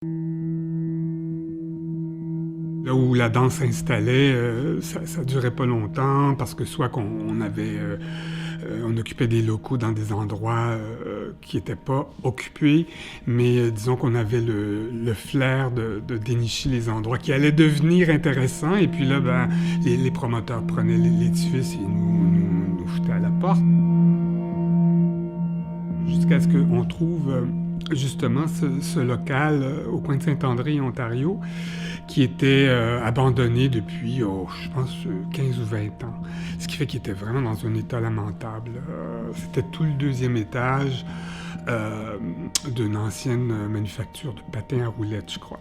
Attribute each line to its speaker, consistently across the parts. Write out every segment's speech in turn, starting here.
Speaker 1: Là où la danse s'installait, ça durait pas longtemps parce que soit on occupait des locaux dans des endroits qui étaient pas occupés, mais disons qu'on avait le flair de dénicher les endroits qui allaient devenir intéressants. Et puis là, ben, les promoteurs prenaient l'édifice et nous foutaient à la porte. Jusqu'à ce qu'on trouve justement ce local au coin de Saint-André, Ontario, qui était abandonné depuis, je pense, 15 ou 20 ans. Ce qui fait qu'il était vraiment dans un état lamentable. C'était tout le deuxième étage d'une ancienne manufacture de patins à roulettes, je crois.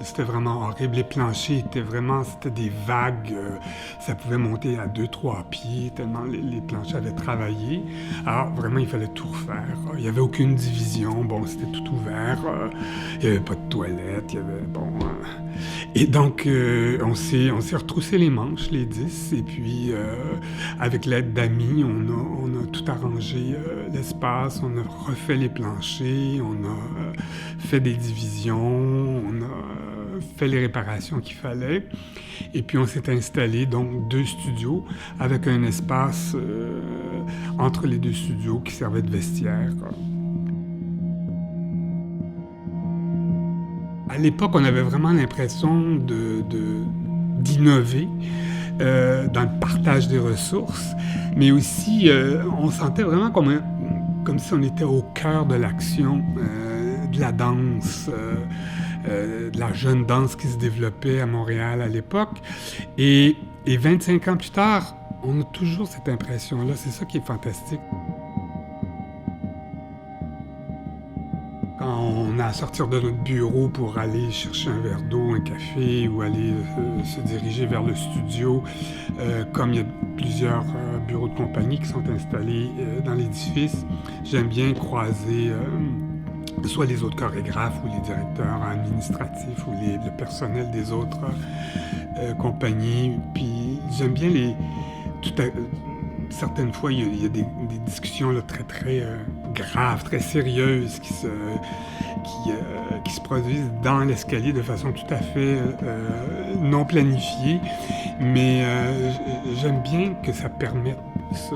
Speaker 1: C'était vraiment horrible. Les planchers c'était des vagues. Ça pouvait monter à 2-3 pieds tellement les planchers avaient travaillé. Alors vraiment, il fallait tout refaire. Il n'y avait aucune division. Bon, c'était tout ouvert. Il n'y avait pas de toilette. Il y avait, bon... Et donc, on s'est retroussé les manches, les 10, et puis, avec l'aide d'amis, on a tout arrangé l'espace, on a refait les planchers, on a fait des divisions, on a fait les réparations qu'il fallait. Et puis, on s'est installé, donc, 2 studios, avec un espace entre les 2 studios qui servait de vestiaire. À l'époque, on avait vraiment l'impression d'innover dans le partage des ressources, mais aussi on sentait vraiment comme si on était au cœur de l'action, de la danse, de la jeune danse qui se développait à Montréal à l'époque. Et 25 ans plus tard, on a toujours cette impression-là. C'est ça qui est fantastique. Quand on a à sortir de notre bureau pour aller chercher un verre d'eau, un café ou aller se diriger vers le studio, comme il y a plusieurs bureaux de compagnie qui sont installés dans l'édifice, j'aime bien croiser soit les autres chorégraphes ou les directeurs administratifs ou le personnel des autres compagnies. Puis j'aime bien certaines fois, il y a des discussions là, très, très graves, très sérieuses qui se produisent dans l'escalier de façon tout à fait non planifiée. Mais j'aime bien que ça permette ça.